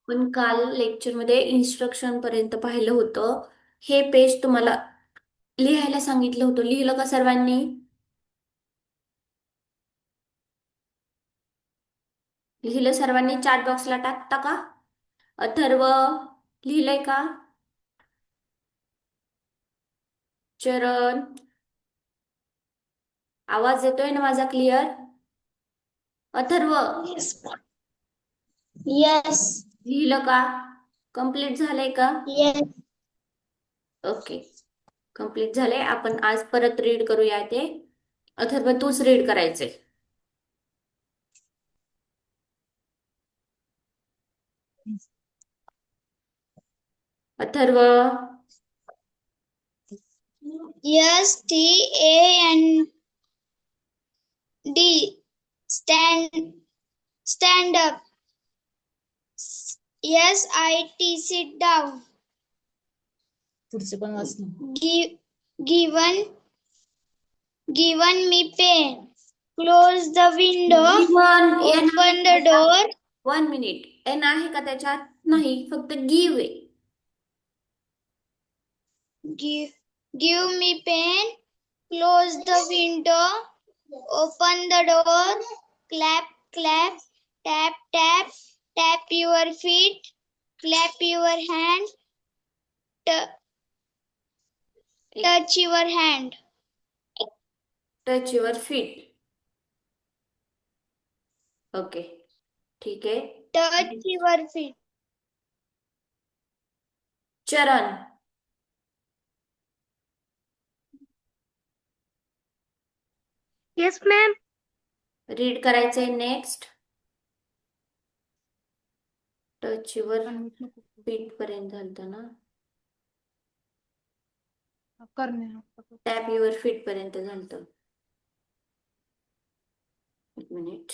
पण काल लेक्चरमध्ये इन्स्ट्रक्शन पर्यंत पाहिलं होतं. हे पेज तुम्हाला लिहायला सांगितलं होतं. लिहिलं का सर्वांनी? लिहिलं सर्वांनी? चॅट बॉक्सला टाकता का? अथर्व, लिहिलंय का? चरण, आवाज येतोय ना माझा क्लिअर? अथर्व, Yes. Yes. लिहिलं का? कंप्लीट झालंय का? Yes. ओके, कंप्लीट झालंय. आपण आज परत रीड करूया ते. अथर्व, तूच रीड करायचंय. Atharva, Yes. Stand. Stand up. Sit down. पुढचे पण वाच ना. Given given me pen. Close the window. Given N आहे Open का the त्याच्यात? door. 1 मिनिट. एन आहे का त्याच्यात? नाही, फक्त गिव्ह आहे. Give me pen. Close the window. Open the door. Clap, clap. Tap, tap. Tap your feet. Clap your hand. Touch your hand. Touch your feet. Okay, ठीक आहे. Touch your feet. चरण, Yes, ma'am. Read करायचंय next. Touch your feet पर्यंत झालं ना? Tap your feet पर्यंत झालं. 1 minute.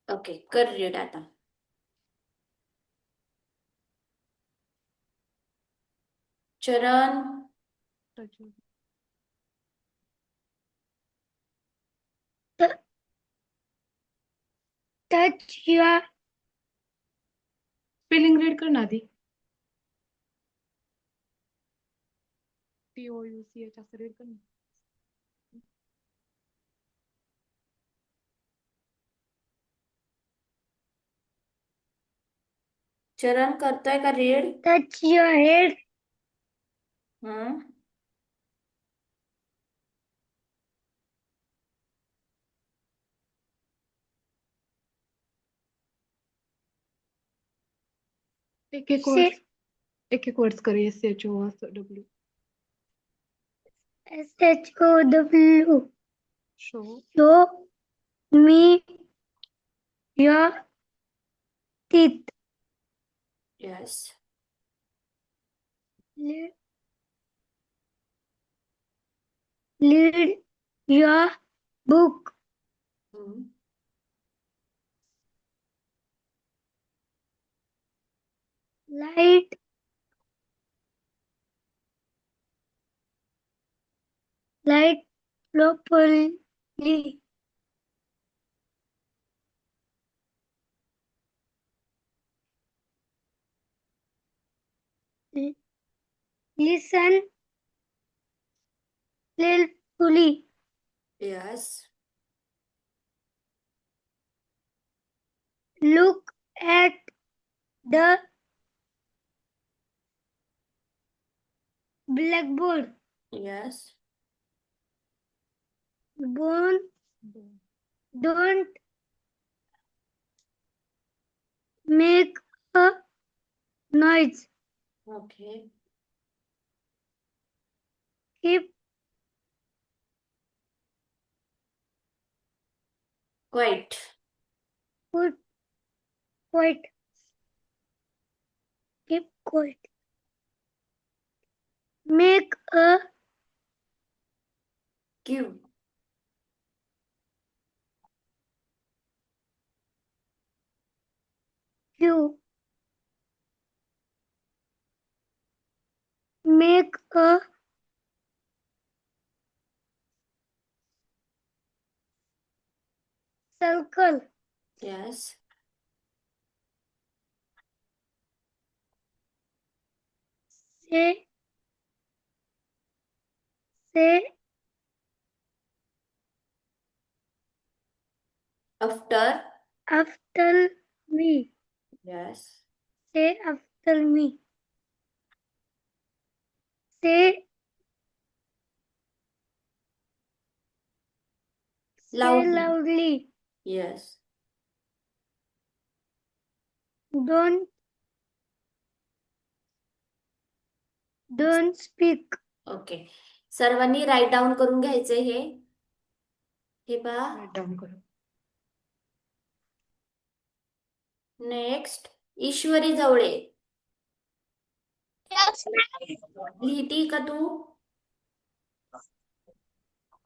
Okay, कर रीड आता. चरण, Touch your स्पेलिंग रीड कर ना आधी. TOUCH असं रीड कर ना. चरण करतोय का रीड? touch your head. हम्म, एक एक वर्ड्स कर. SHO असं W. SHOW. Show. Show me your teeth. Yes. Read your book. Light properly. Listen carefully. Yes. Look at the blackboard. Yes. Don't make a noise. Okay. Keep quite. put quiet. Keep quiet. Make a give. queue. Make a circle. Yes. Say After. after me. Yes. Say after me. Say Loudly. loudly. Yes. Don't speak. Okay. सर्वांनी right down करून घ्यायचंय हे पहा. Right down करू. Next ईश्वरी जवळे. Yes, लिहिती का तू?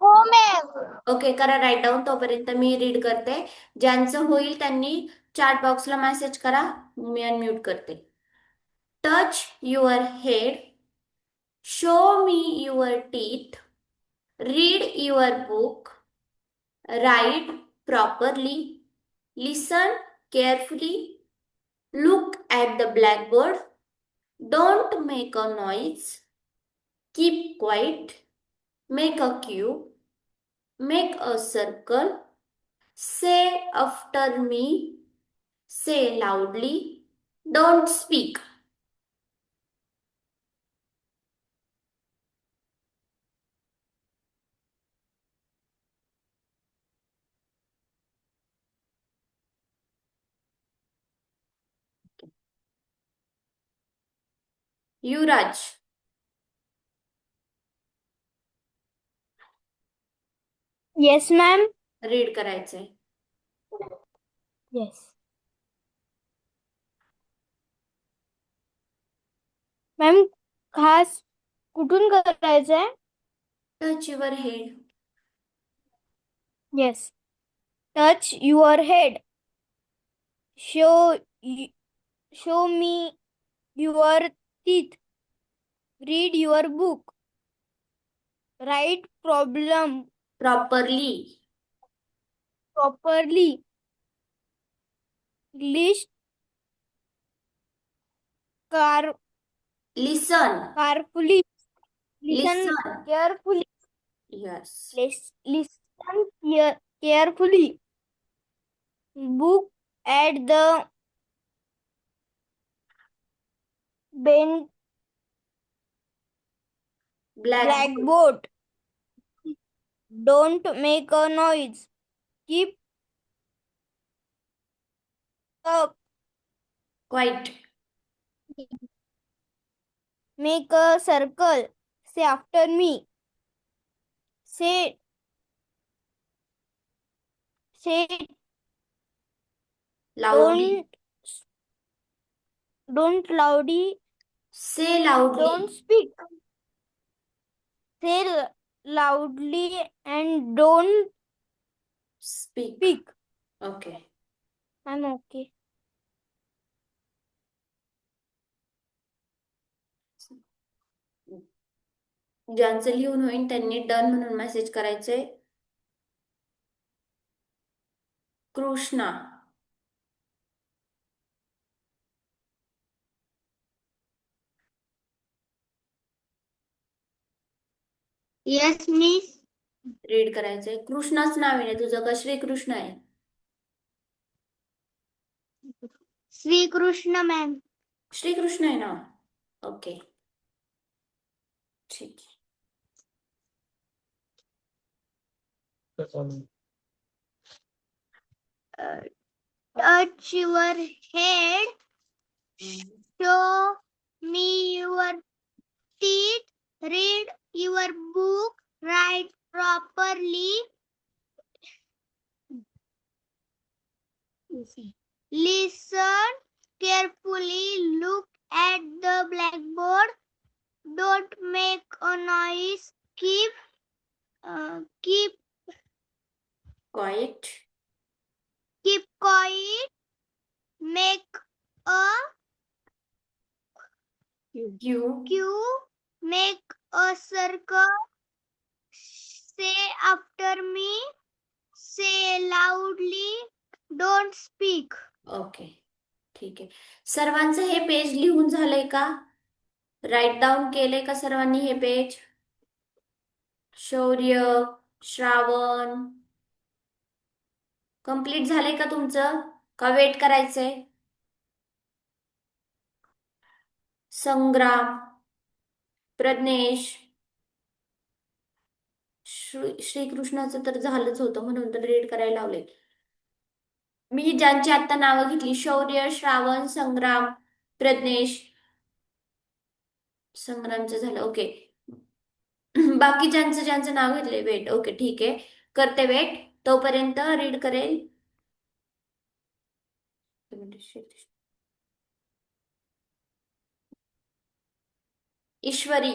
हो ma'am. Okay, करा right down. तोपर्यंत मी रीड करते. ज्यांचं होईल त्यांनी चॅट बॉक्सला मेसेज करा, मी अनम्यूट करते. Touch your head, show me your teeth, read your book, write properly, listen carefully, look at the blackboard, don't make a noise, keep quiet, make a cube, make a circle, say after me, say loudly, don't speak. Yuvraj. Yes ma'am. Read करायचंय. Yes ma'am. खास कुठून करायचंय? Touch your head. Yes. Touch your head, show me your teeth, read your book, write properly. Properly, list listen. carefully, listen Listen. carefully, Yes. listen carefully, book at the bench, blackboard, don't make a noise, keep Quiet. make a circle, say after me, say Loudly. don't loudly, Say loudly. don't speak, say loudly and don't Speak. speak. Okay. I'm okay. ज्यांचं लिहून होईल त्यांनी done म्हणून message करायचे. Krishna. Yes, miss. Read करायचंय. कृष्णाच नाव आहे ना तुझं, का श्रीकृष्ण आहे? श्री कृष्ण मॅम. श्रीकृष्ण आहे ना. ओके, ठीक आहे. Touch your head, show me your teeth, read your book, write properly, listen carefully, look at the blackboard, don't make a noise, keep Quiet. quiet, make a You. cube, Make a circle. Say after me. Say loudly. Don't speak. Okay, ठीक आहे. सर्वांचं हे page लिहून झालंय का? Right down केलंय का सर्वांनी हे पेज? शौर्य, श्रावण, कंप्लीट झालंय का तुमचं? का वेट करायचंय? संग्राम, प्रज्ञेश, श्रीकृष्णाचं तर झालंच होतं म्हणून तर रीड करायला लावले. मी ज्यांची आता नावं घेतली, शौर्य, श्रावण, संग्राम, प्रज्ञेश. संग्रामचं झालं, ओके. बाकी ज्यांचं नाव घेतलंय, वेट, ओके, ठीक आहे, करते वेट. तोपर्यंत रीड करेल. ईश्वरी,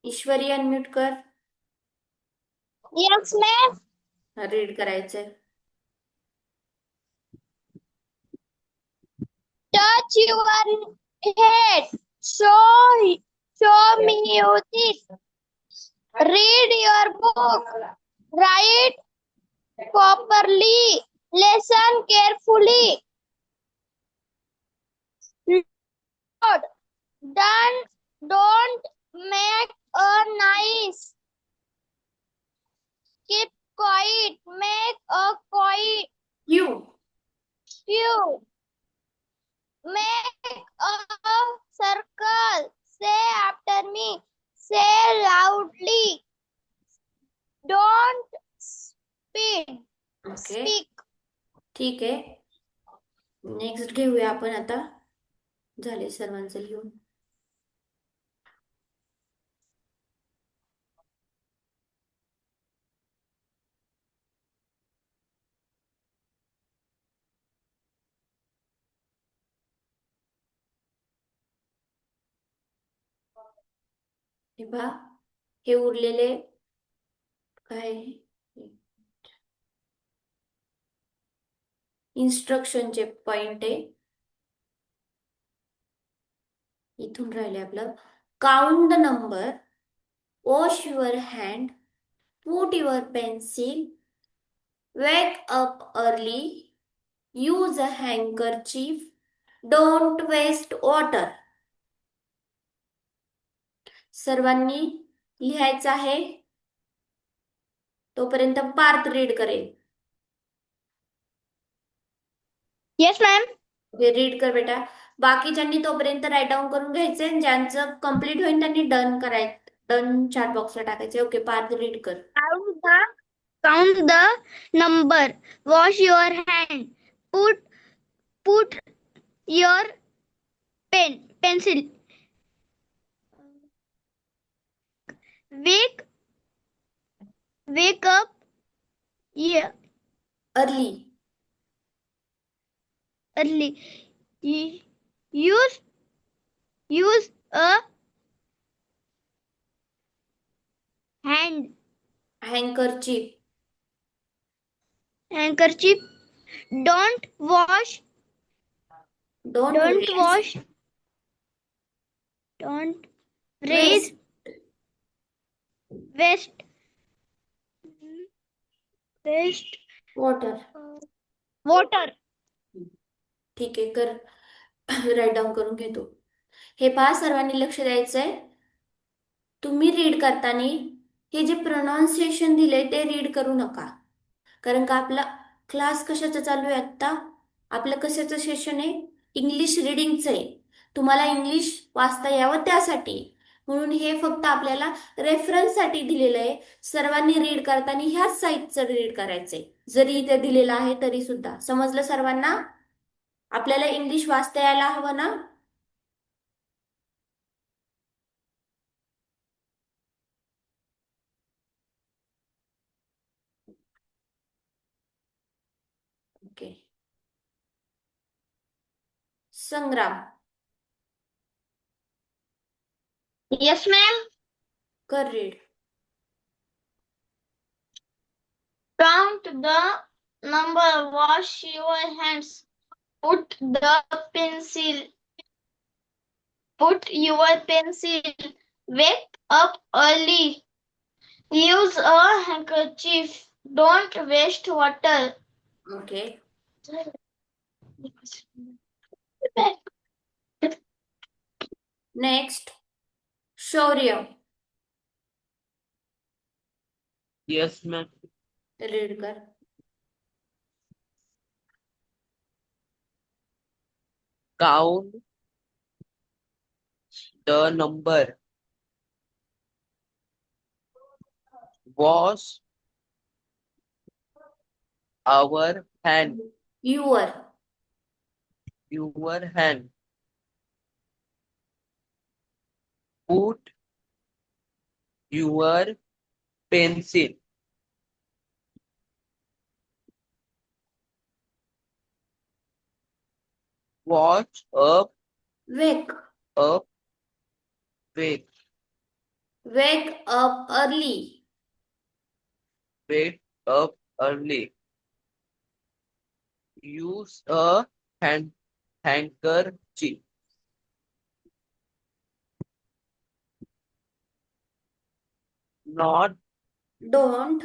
ईश्वरी अनम्यूट कर. Yes, ma'am. रीड करायचंय. Touch your head. Show me your teeth. Read your book. Write properly. Listen carefully. Lord, don't make a noise. Keep quiet. Make a quiet. You, Cue. Make a circle. Say after me. Say loudly. Don't okay, speak. ठीक आहे. Next घेऊया आपण आता. झाले सर्वांचं लिहून. हे पहा, हे उरलेले काय इन्स्ट्रक्शनचे पॉइंट आहे. इथून राहिले आपलं. Count the number, wash your hand, put your pencil, wake up early, use a handkerchief, don't waste water. सर्वांनी लिहायचं आहे. तोपर्यंत पार्थ रीड करेल. Yes, ma'am. रीड कर बेटा. बाकीच्यांनी तोपर्यंत राईट डाऊन करून घ्यायचे. ज्यांचं कम्प्लीट होईल त्यांनी डन करायचं. डन चॅट बॉक्सला टाकायचे. ओके, पार्थ रीड कर. Count the number. Wash your hand. Put your pencil. Wake up. Yeah, early, early. Use a हँकरचीफ, handkerchief. Don't wash. Don't Don't wash. Don't raise. Waste. Water. Water. ठीक आहे, कर. Right down करून घेतो. हे पहा, सर्वांनी लक्ष द्यायचंय. तुम्ही रीड करताना हे जे प्रोनाऊन्सिएशन दिले ते रीड करू नका. कारण का आपला क्लास कशाचा चालू आहे आता? आपलं कशाचं सेशन आहे? इंग्लिश रीडिंगचं आहे. तुम्हाला इंग्लिश वाचता यावं त्यासाठी. म्हणून हे फक्त आपल्याला रेफरन्ससाठी दिलेलं आहे. सर्वांनी रीड करताना ह्याच साईटचं रीड करायचंय. जरी इथे दिलेलं आहे तरी सुद्धा. समजलं सर्वांना? आपल्याला इंग्लिश वाचता यायला हवं ना? ओके. संग्राम, Yes, ma'am. कर read. Count the number. Wash your hands. Put your pencil. Wake up early. Use a handkerchief. Don't waste water. Okay. Next Shaurya. Yes, ma'am. Read कर. Count the number. Wash our hand. Your. Your hand. Put your pencil. Watch up, wake. up, wake, wake up early. wake up early. Use a handkerchief. Not don't.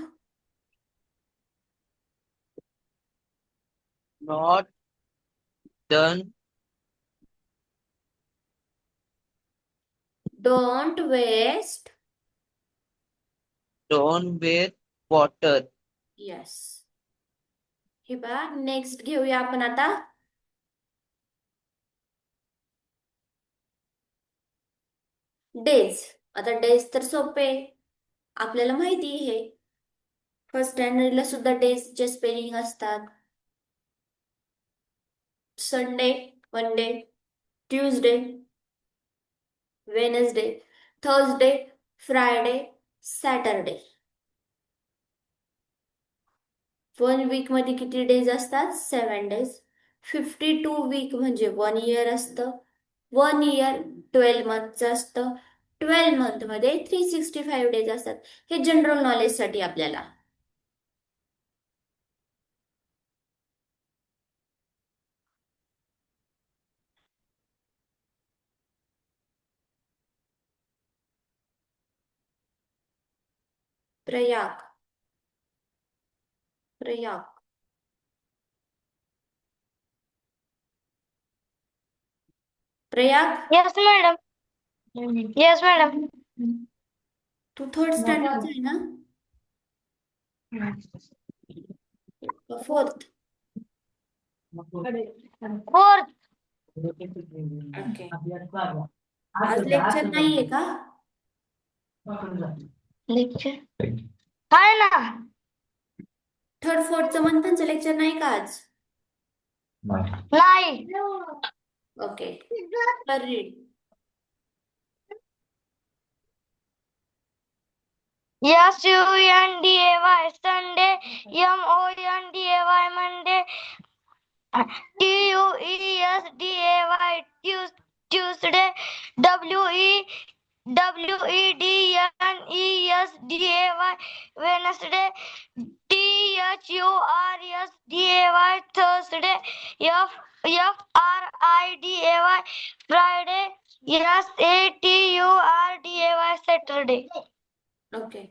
not done. Don't waste. Don't waste water. Yes. हे बघा. Next घेऊया आपण आता. Days. आता days तर सोपे आपल्याला माहिती आहे. फर्स्ट स्टँडर्डला सुद्धा डेजचे स्पेलिंग असतात. Sunday, Monday, Tuesday, Wednesday, Thursday, Friday, Saturday. 1 week मध्ये किती डेज असतात? 7 डेज. 52 वीक म्हणजे 1 इयर असतं. 1 इयर 12 मंथचं असतं. 12 मंथ मध्ये 365 डेज असतात. हे जनरल नॉलेज साठी आपल्याला. Prayag. Prayag. Prayag. Yes, madam. Yes, madam. तू थर्ड स्टँडर्डचा आहे ना? फोर्थ. Fourth. ओके. आज लेक्चर नाहीये का? Lecture. हाय ना. थर्ड फोर्थचं मंथनचं लेक्चर नाही का आज? नाही. ओके. तर read. SUNDAY Sunday. MONDAY Monday. TUESDAY Tuesday. WEDNESDAY Wednesday. THURSDAY Thursday. FRIDAY Friday. SATURDAY Saturday. Okay.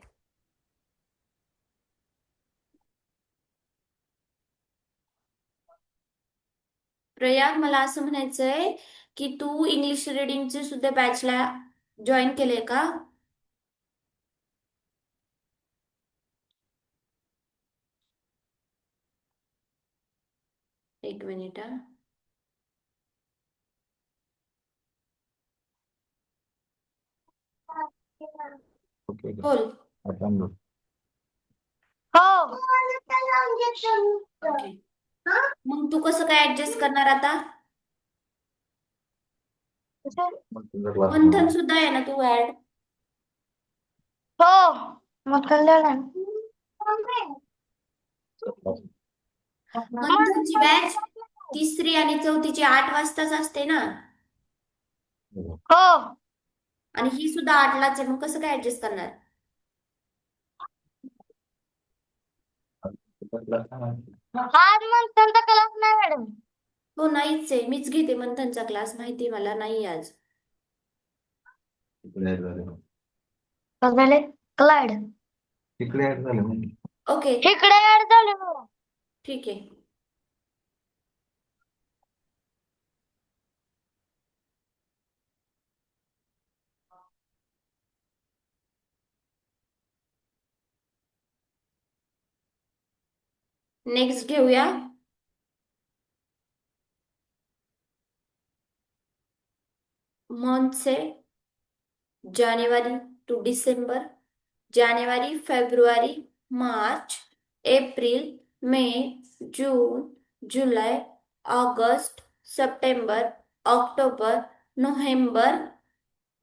Prayag, मला असं म्हणायचंय की तू इंग्लिश रीडिंगचे सुद्धा बॅचला जॉईन केले का? एक मिनिट हा. बोल. हो. ओके. मग तू कसं काय ऍडजस्ट करणार आता? मंथन सुद्धा आहे ना तू ऍड? हो. मग कल्याण. मंथनची बॅच तिसरी आणि चौथीची 8 वाजताच असते ना? हो. आणि ही सुद्धा 8लाच आहे. मग कसं काय ऍडजस्ट करणार? आज मंथनचा क्लास नाही मॅडम. हो नाहीच आहे, मीच घेते मंथनचा क्लास, माहिती मला नाही आज. कसं झाले क्लाइड ओके इकडे ऍड झाले मग. ठीक आहे. नेक्स्ट घेऊया मंथचे. January to December, January, February, March, April, May, June, July, August, September, October, November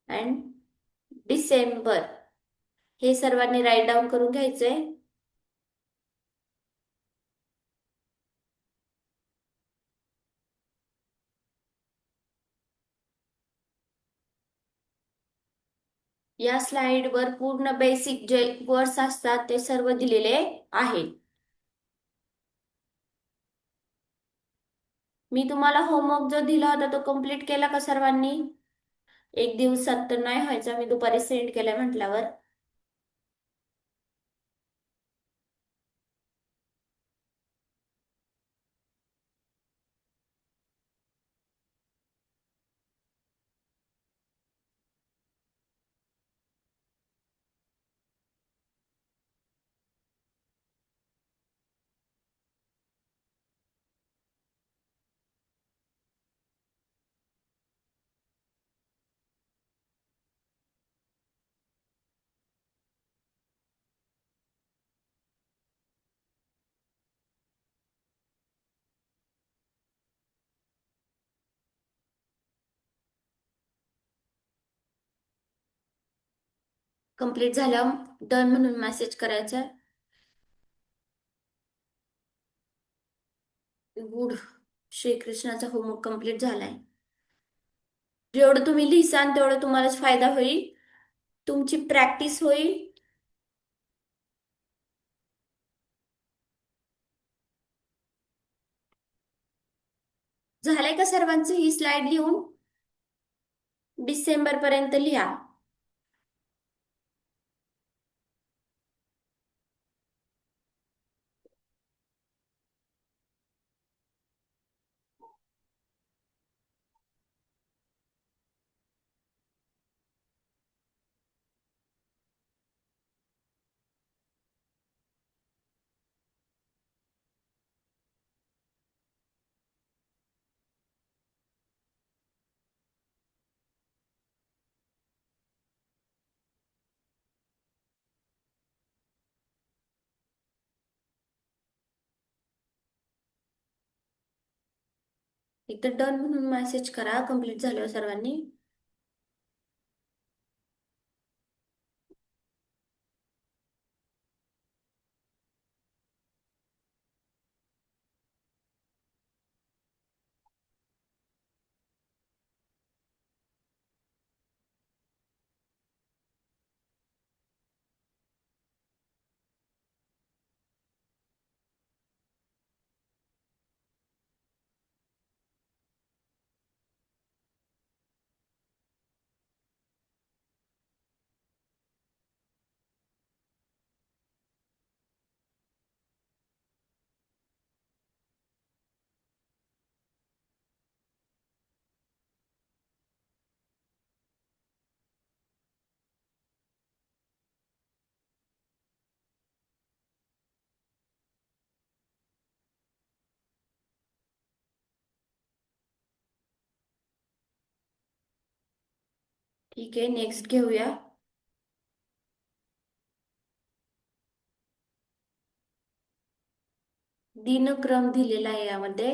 and December. हे सर्वांनी राईट डाऊन करून घ्यायचंय. या स्लाइडवर पूर्ण बेसिक जे वर्ड्स असतात ते सर्व दिलेले आहेत. मी तुम्हाला होमवर्क जो दिला होता तो कम्प्लीट केला का सर्वांनी? एक दिवसात तर नाही व्हायचा, मी दुपारी सेंड केलाय म्हटल्यावर. कंप्लीट झाल्यावर डन म्हणून मेसेज करायचा. गुड, श्रीकृष्णाचा होमवर्क कंप्लीट झालाय. जेवढं तुम्ही लिहिसाल तेवढं तुम्हालाच फायदा होईल, तुमची प्रॅक्टिस होईल. झालंय का सर्वांचं? ही स्लाइड लिहून डिसेंबर पर्यंत लिहा. इथं डन म्हणून मेसेज करा कंप्लीट झाल्यावर सर्वांनी. ठीक आहे, नेक्स्ट घेऊया. दिनक्रम दिलेला आहे यामध्ये.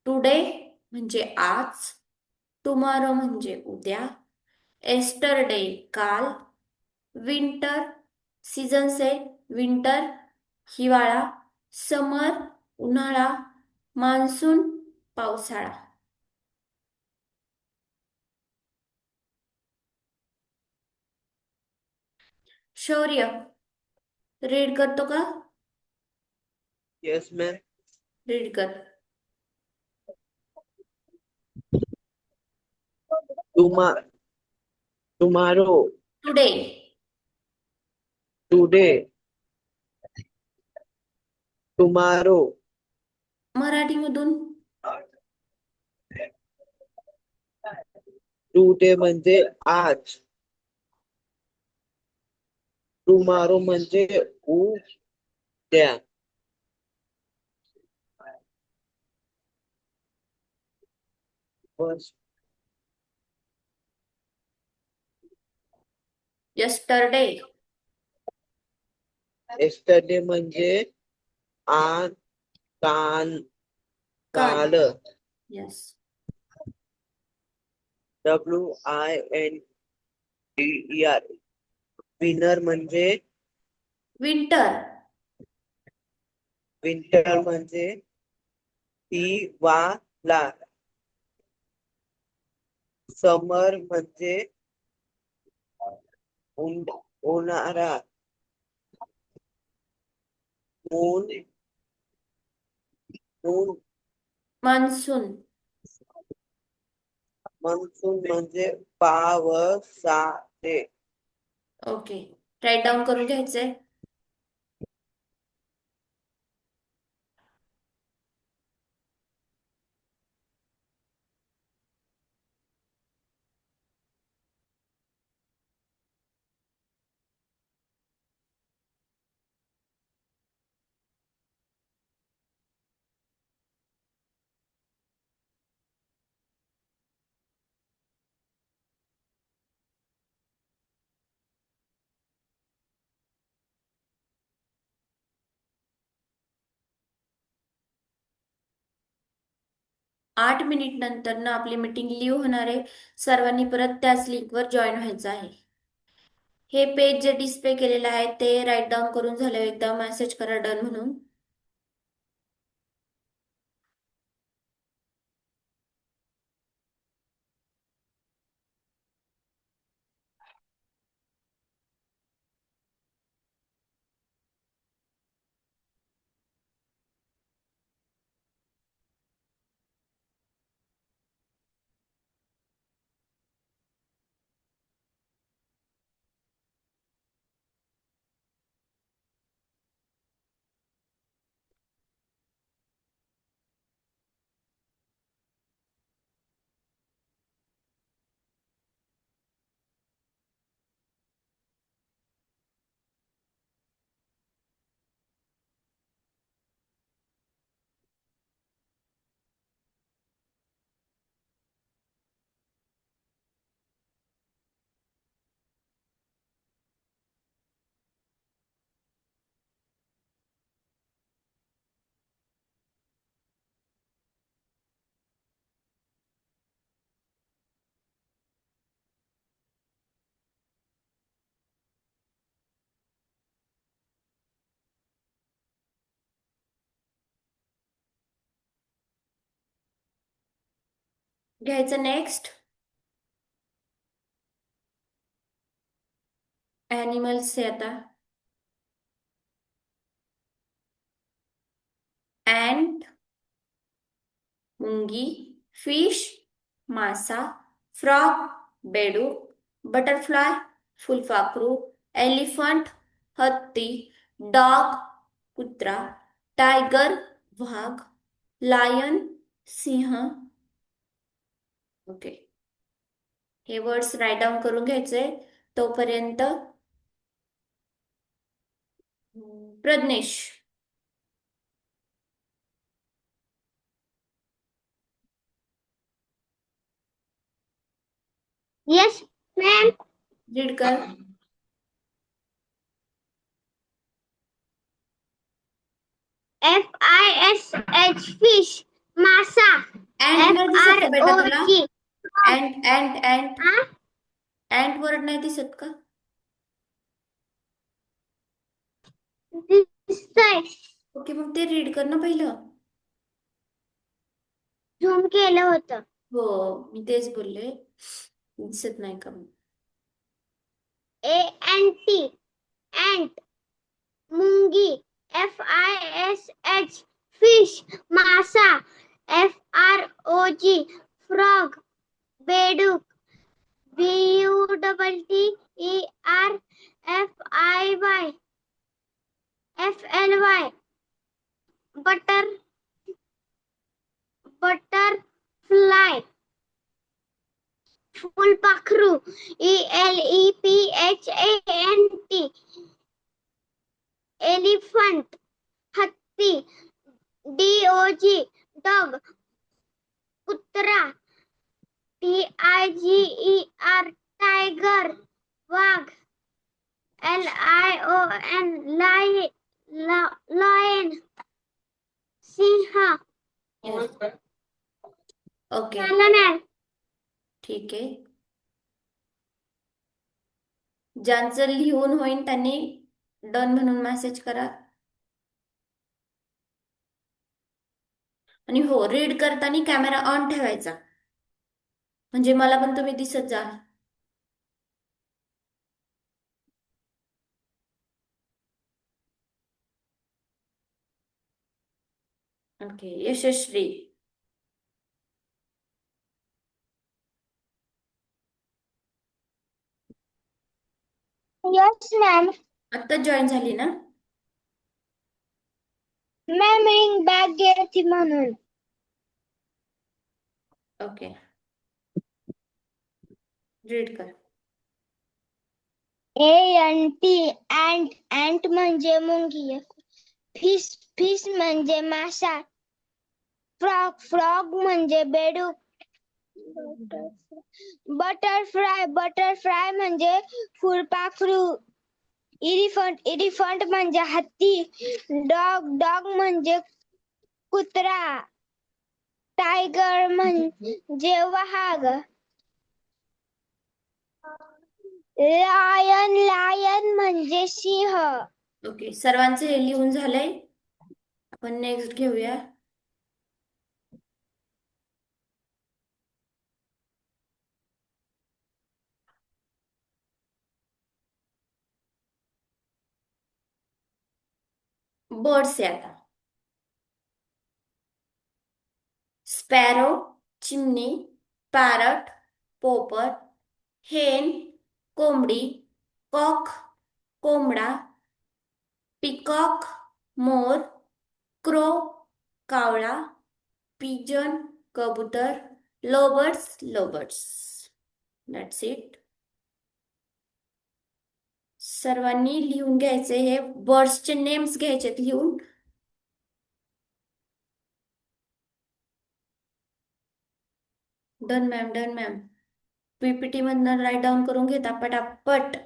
टुडे म्हणजे आज, टुमॉरो म्हणजे उद्या, एस्टरडे काल, विंटर सीझन्स आहे, विंटर हिवाळा, समर उन्हाळा, मान्सून पावसाळा. शौर्य रीड करतो का? Yes, ma'am. रीड कर. Tomorrow, today. today, tomorrow. मराठीमधून Today म्हणजे आज. Tomorrow म्हणजे उद्या. बस. यस्टरडे. Yesterday म्हणजे आज, काल, काल. काल. यस. WINTER. विनर म्हणजे विंटर. विंटर म्हणजे हिवाळा. समर म्हणजे उन्हाळा. Moon moon monsoon. मान्सून म्हणजे पावसाळे. ओके. राईट डाऊन करून घ्यायचंय. आठ मिनिट नंतर ना आपली मीटिंग लिव्ह होणार आहे. सर्वांनी परत त्याच लिंकवर जॉईन व्हायचं आहे. हे पेज जे डिस्प्ले केलेलं आहे ते राईट डाऊन करून झालं. एकदा मेसेज करा डन म्हणून. घ्यायचं नेक्स्ट. ॲनिमल्स आहे आता. ॲन्ट, मुंगी, फिश, मासा, फ्रॉग, बेडूक, बटरफ्लाय, फुलपाखरू, एलिफंट, हत्ती, डॉग, कुत्रा, टायगर, वाघ, लायन, सिंह. ओके. हे वर्ड्स राईट डाऊन करून घ्यायचे. तोपर्यंत प्रज्ञेश. Yes, ma'am. रीड कर. FISH fish. Masa. अँट नाही दिसत का बेटा तुला? FROG. अँट अँट अँट हा? अँट वर्ड नाही दिसत का? दिसतंय. ओके, मग ते रीड कर ना पहिलं. झूम केलं होतं. हो, मी तेच बोलले. दिसत नाही का? ANT. ant. मुंगी. FISH DOG dog, कुत्रा, TIGER tiger, वाघ, LION lion, सिंह. ओके, झालं मॅम. ठीक आहे. ज्यांचं लिहून होईल त्यांनी डन म्हणून मेसेज करा. आणि हो, रीड करताना कॅमेरा ऑन ठेवायचा, म्हणजे मला पण तुम्ही दिसत जाल. ओके, यशस्वी. Yes ma'am. आत्ता जॉईन झाली ना? मॅम रिंग बॅग गेली म्हणून. ओके, रीड कर. ANT ant ant म्हणजे मुंगी. फिश म्हणजे मासा. फ्रॉग म्हणजे बेडूक. बटरफ्लाय म्हणजे फुलपाखरू. इलिफंट म्हणजे हत्ती. डॉग म्हणजे कुत्रा. टायगर म्हणजे वाघ. लायन म्हणजे सिंह. ओके, सर्वांचे हे लिहून झालंय. आपण नेक्स्ट घेऊया. बर्ड्स आहे आता. स्पॅरो, चिमणी, पॅरट, पोपट, हेन, कोंबडी, कॉक, कोंबडा, पिकॉक, मोर, क्रो, कावळा, पिजन, कबूतर, लोबर्ड्स. That's it. सर्वांनी लिहून घ्यायचे, हे बर्ड्सचे नेम्स घ्यायचेत लिहून. Done ma'am. पीपीटी मधनं राईट डाऊन करून घेता पटापट.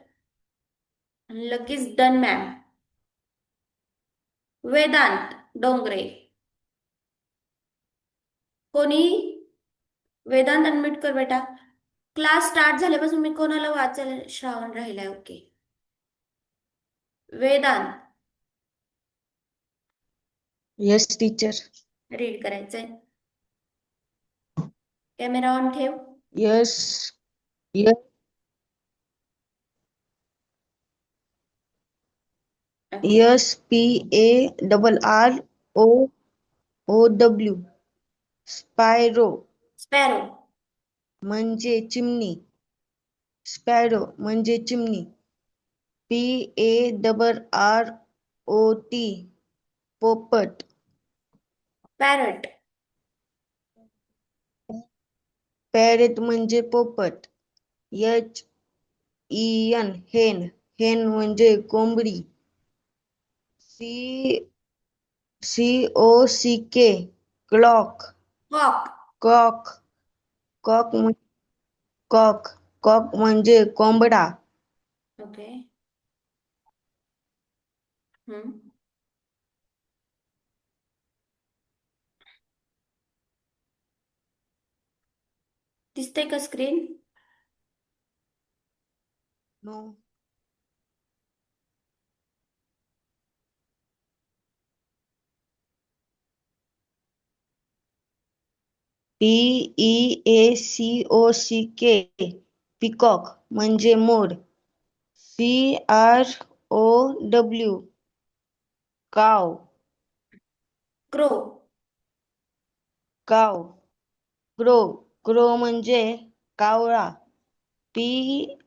लगेच डन मॅम. वेदांत डोंगरे. कोणी? वेदांत अनम्यूट कर बेटा. क्लास स्टार्ट झाल्यापासून मी कोणाला वाचायला श्रावण राहिलाय. Okay, Vedant yes teacher. Read करायचंय. कॅमेरा ऑन ठेव. Yes yes SPARROW sparrow sparrow. म्हणजे चिमणी. PARROT पोपट. पॅरट. पॅरेट म्हणजे पोपट. HEN हेन म्हणजे कोंबडी. COCK clock. कॉक. कॉक म्हणजे कोंबडा. ओके. दिसतंय का स्क्रीन? नो. PEACOCK पिकॉक म्हणजे मोर. CROW काव. क्रो. क्रो म्हणजे कावळा. PROT